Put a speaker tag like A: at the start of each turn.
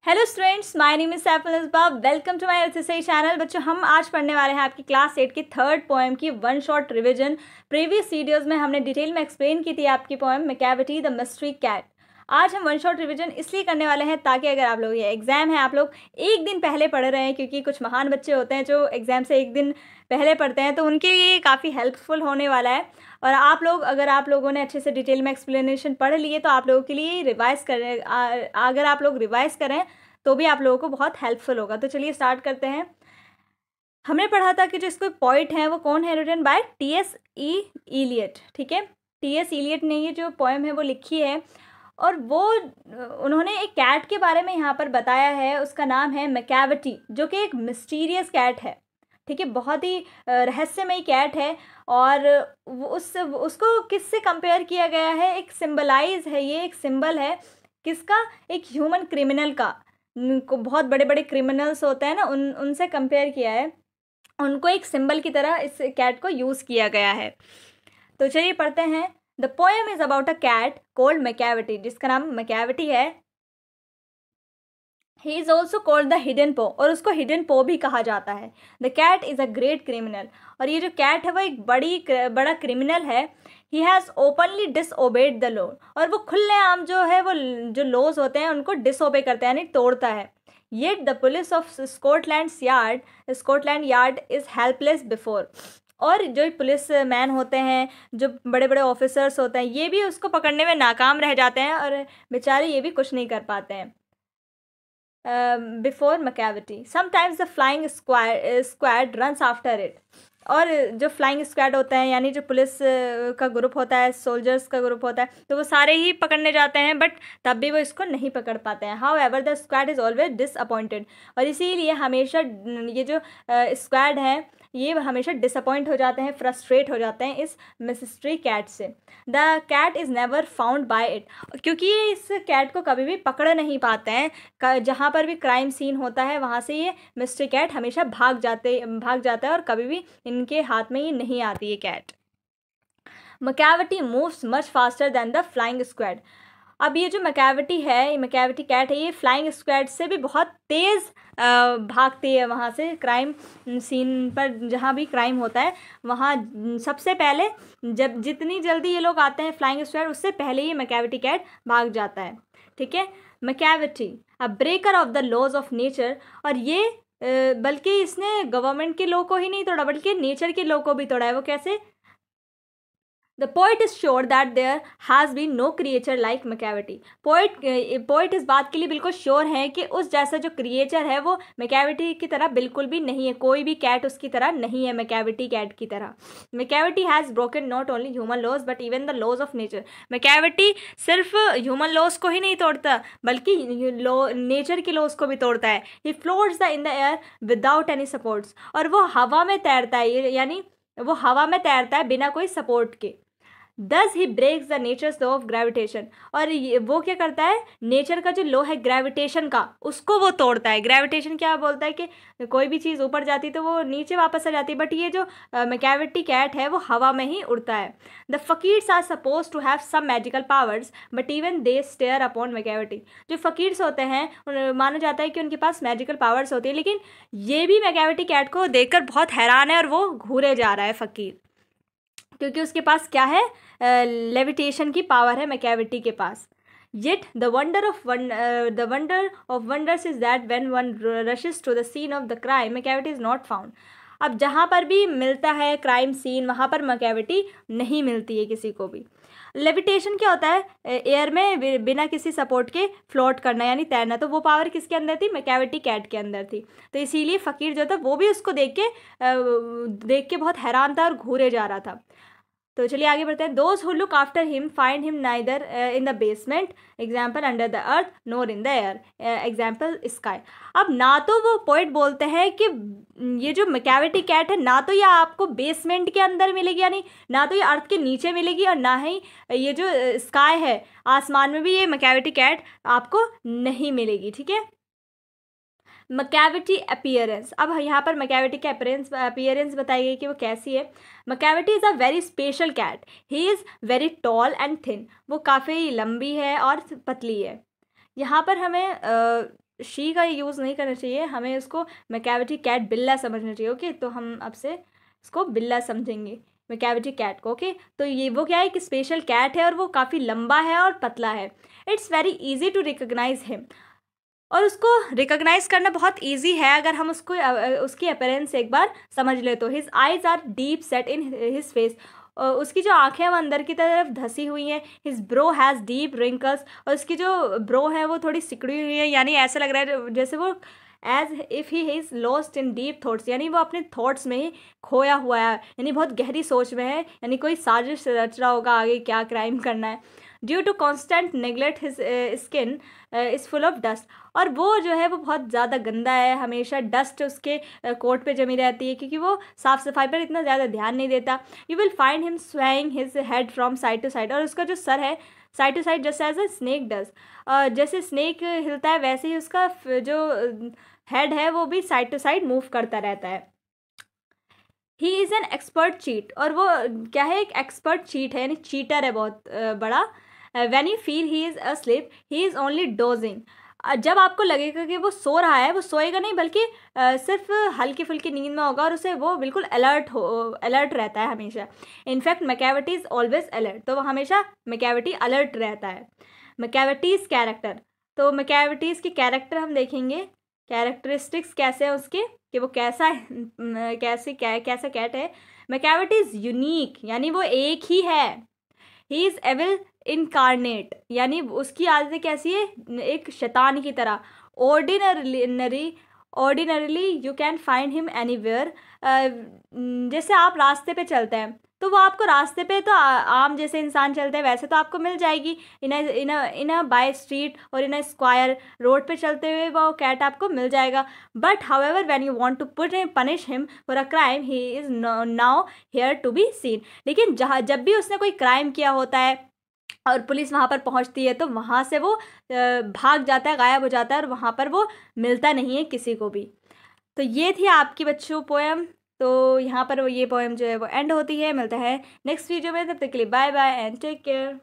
A: Hello students, my name is Saiful Isba. Welcome to my SSC channel. बच्चों, हम आज पढ़ने वाले हैं आपकी क्लास 8 की थर्ड पोएम की one shot revision. Previous videos में हमने डिटेल में एक्सप्लेन की थी आपकी पोएम मैकैविटी द मिस्ट्री कैट। आज हम वन शॉट रिवीजन इसलिए करने वाले हैं ताकि अगर आप लोग ये एग्ज़ाम है, आप लोग एक दिन पहले पढ़ रहे हैं, क्योंकि कुछ महान बच्चे होते हैं जो एग्ज़ाम से एक दिन पहले पढ़ते हैं, तो उनके लिए काफ़ी हेल्पफुल होने वाला है। और आप लोग, अगर आप लोगों ने अच्छे से डिटेल में एक्सप्लेनेशन पढ़ लिए, तो आप लोगों के लिए रिवाइज़ करें, अगर आप लोग रिवाइज़ करें तो भी आप लोगों को बहुत हेल्पफुल होगा। तो चलिए स्टार्ट करते हैं। हमने पढ़ा था कि जो इसको पोइट हैं वो कौन है, रिटन बाय टी.एस. इलियट। ठीक है, टी.एस. इलियट ने ये जो पोएम है वो लिखी है, और वो उन्होंने एक कैट के बारे में यहाँ पर बताया है। उसका नाम है मैकैविटी, जो कि एक मिस्टीरियस कैट है। ठीक है, बहुत ही रहस्यमयी कैट है। और उसको किससे कंपेयर किया गया है, एक सिंबलाइज है, ये एक सिंबल है किसका, एक ह्यूमन क्रिमिनल का। को बहुत बड़े बड़े क्रिमिनल्स होते हैं ना, उनसे कंपेयर किया है, उनको एक सिंबल की तरह इस कैट को यूज़ किया गया है। तो चलिए पढ़ते हैं। The poem is about a cat called Macavity, जिसका नाम मैकैविटी है। He is also called the hidden paw, और उसको हिडन पो भी कहा जाता है। The cat is a great criminal, और ये जो कैट है वो एक बड़ा क्रिमिनल है। He has openly disobeyed the law, और वो खुलेआम जो है वो जो लॉज होते हैं उनको डिसओबे करता है, यानी तोड़ता है। Yet the police of Scotland yard is helpless before, और जो पुलिस मैन होते हैं, जो बड़े बड़े ऑफिसर्स होते हैं, ये भी उसको पकड़ने में नाकाम रह जाते हैं, और बेचारे ये भी कुछ नहीं कर पाते हैं। Before Macavity sometimes the flying squad runs after it, और जो फ्लाइंग स्क्वाड होता है, यानी जो पुलिस का ग्रुप होता है, सोल्जर्स का ग्रुप होता है, तो वो सारे ही पकड़ने जाते हैं, बट तब भी वो इसको नहीं पकड़ पाते हैं। How ever the squad is always disappointed, और इसीलिए हमेशा ये जो स्क्वाड है ये हमेशा डिसअपॉइंट हो जाते हैं, फ्रस्ट्रेट हो जाते हैं इस मिस्ट्री कैट से। The cat is never found by it, क्योंकि ये इस कैट को कभी भी पकड़ नहीं पाते हैं। जहाँ पर भी क्राइम सीन होता है वहाँ से ये मिस्ट्री कैट हमेशा भाग जाता है, और कभी भी इनके हाथ में ये नहीं आती है cat. Macavity moves much faster than the flying squad. अब ये जो मैकैविटी है, ये मैकैविटी कैट है, ये फ्लाइंग स्क्वाड से भी बहुत तेज़ भागती है। वहाँ से क्राइम सीन पर जहाँ भी क्राइम होता है वहाँ सबसे पहले, जब जितनी जल्दी ये लोग आते हैं फ्लाइंग स्क्वाड, उससे पहले ये मैकैविटी कैट भाग जाता है। ठीक है, Macavity a breaker of the laws of nature, और ये बल्कि इसने गवर्नमेंट के लॉ को ही नहीं तोड़ा, बल्कि नेचर के लॉ को भी तोड़ा है। वो कैसे? The poet is sure that there has been no creature like Macavity. Poet इस बात के लिए बिल्कुल श्योर है कि उस जैसा जो क्रिएचर है वो मैकैविटी की तरह बिल्कुल भी नहीं है। कोई भी कैट उसकी तरह नहीं है, मैकैविटी कैट की तरह। Macavity has broken not only human laws but even the laws of nature. Macavity सिर्फ ह्यूमन लॉज को ही नहीं तोड़ता, बल्कि नेचर के लॉज को भी तोड़ता है। He floats in the air without any supports, और वो हवा में तैरता है, यानी वो हवा में तैरता है बिना कोई सपोर्ट के। Thus he breaks the nature's law of gravitation, और वो क्या करता है, नेचर का जो लॉ है ग्रेविटेशन का, उसको वो तोड़ता है। ग्रेविटेशन क्या बोलता है कि कोई भी चीज़ ऊपर जाती तो वो नीचे वापस आ जाती है, बट ये जो मैकैविटी कैट है वो हवा में ही उड़ता है। The fakirs are suppose to have some magical powers but even they stare upon Macavity. जो फकीर्स होते हैं माना जाता है कि उनके पास मैजिकल पावर्स होती है, लेकिन ये भी मैकैविटी कैट को देखकर बहुत हैरान है, और वो घूरे जा रहा है फकीर, क्योंकि उसके पास क्या है, लेविटेशन की पावर है मैकैविटी के पास। Yet the wonder of wonders is that when one rushes to the scene of the crime, मैकैविटी is not found। अब जहाँ पर भी मिलता है क्राइम सीन, वहाँ पर मैकैविटी नहीं मिलती है किसी को भी। लेविटेशन क्या होता है, एयर में बिना किसी सपोर्ट के फ्लोट करना, यानी तैरना। तो वो पावर किसके अंदर थी, मैकैविटी कैट के अंदर थी। तो इसीलिए फ़कीर जो था वो भी उसको देख के बहुत हैरान था और घूरे जा रहा था। तो चलिए आगे बढ़ते हैं। Those who look after him find him neither in the basement, example under the earth, NOR in the air, example sky. अब ना तो वो पोइट बोलते हैं कि ये जो मैकैविटी कैट है, ना तो ये आपको बेसमेंट के अंदर मिलेगी, यानी ना तो ये अर्थ के नीचे मिलेगी, और ना ही ये जो स्काई है, आसमान में भी ये मैकैविटी कैट आपको नहीं मिलेगी। ठीक है, मैकैविटी अपीयरेंस। अब यहाँ पर मैकैविटी के अपीयरेंस बताई गई कि वो कैसी है। Macavity is a very special cat, he is very tall and thin. वो काफ़ी लंबी है और पतली है। यहाँ पर हमें शी का यूज़ नहीं करना चाहिए, हमें उसको मैकेविटी कैट बिल्ला समझना चाहिए। ओके, तो हम अब से इसको बिल्ला समझेंगे, मैकेविटी कैट को। ओके, तो ये वो क्या है कि स्पेशल कैट है और वो काफ़ी लंबा है और पतला है। It's very easy to recognise him, और उसको रिकॉग्नाइज करना बहुत इजी है अगर हम उसको उसकी अपीयरेंस एक बार समझ ले तो। His eyes are deep set in his face, उसकी जो आंखें हैं वो अंदर की तरफ धसी हुई हैं। His bro has deep wrinkles, और उसकी जो ब्रो है वो थोड़ी सिकड़ी हुई है, यानी ऐसा लग रहा है जैसे वो as if he is lost in deep thoughts, यानी वो अपने थॉट्स में ही खोया हुआ है, यानी बहुत गहरी सोच में है, यानी कोई साजिश रच रहा होगा आगे क्या क्राइम करना है। Due to constant neglect his skin is full of dust, और वो जो है वो बहुत ज़्यादा गंदा है, हमेशा डस्ट उसके कोट पे जमी रहती है क्योंकि वो साफ़ सफाई पर इतना ज़्यादा ध्यान नहीं देता। You will find him swaying his head from side to side, और उसका जो सर है side to side just as a snake does, जैसे स्नेक हिलता है वैसे ही उसका जो हेड है वो भी साइड टू साइड मूव करता रहता है। He is an expert cheat, और वो क्या है, एक एक्सपर्ट चीट है, यानी चीटर है बहुत बड़ा। When you feel he is asleep he is only dosing, जब आपको लगेगा कि वो सो रहा है, वो सोएगा नहीं बल्कि सिर्फ हल्की फुल्की नींद में होगा, और उसे वो बिल्कुल अलर्ट रहता है हमेशा। In fact Macavity is always alert, तो वो हमेशा मैकेविटी अलर्ट रहता है। मैकेविटीज़ कैरेक्टर, तो मैकेविटीज़ के कैरेक्टर हम देखेंगे, कैरेक्टरिस्टिक्स कैसे हैं उसके, कि वो कैसा कैसा कैट है। मैकेविटी इज़ यूनिक, यानी वो एक ही है। ही इज़ एविल इनकारनेट, यानी उसकी आदतें कैसी है, एक शैतान की तरह। Ordinarily you can find him anywhere, जैसे आप रास्ते पे चलते हैं तो वो आपको रास्ते पे तो आम जैसे इंसान चलते हैं वैसे तो आपको मिल जाएगी, इन अ बाय स्ट्रीट और इन अ स्क्वायर, रोड पे चलते हुए वो कैट आपको मिल जाएगा। But however when you want to punish him for a crime he is nowhere to be seen, लेकिन जब भी उसने कोई क्राइम किया होता है और पुलिस वहाँ पर पहुँचती है तो वहाँ से वो भाग जाता है, गायब हो जाता है, और वहाँ पर वो मिलता नहीं है किसी को भी। तो ये थी आपकी बच्चों पोएम। तो यहाँ पर वो ये पोएम जो है वो एंड होती है। मिलता है नेक्स्ट वीडियो में, तब तक के लिए bye bye and take care.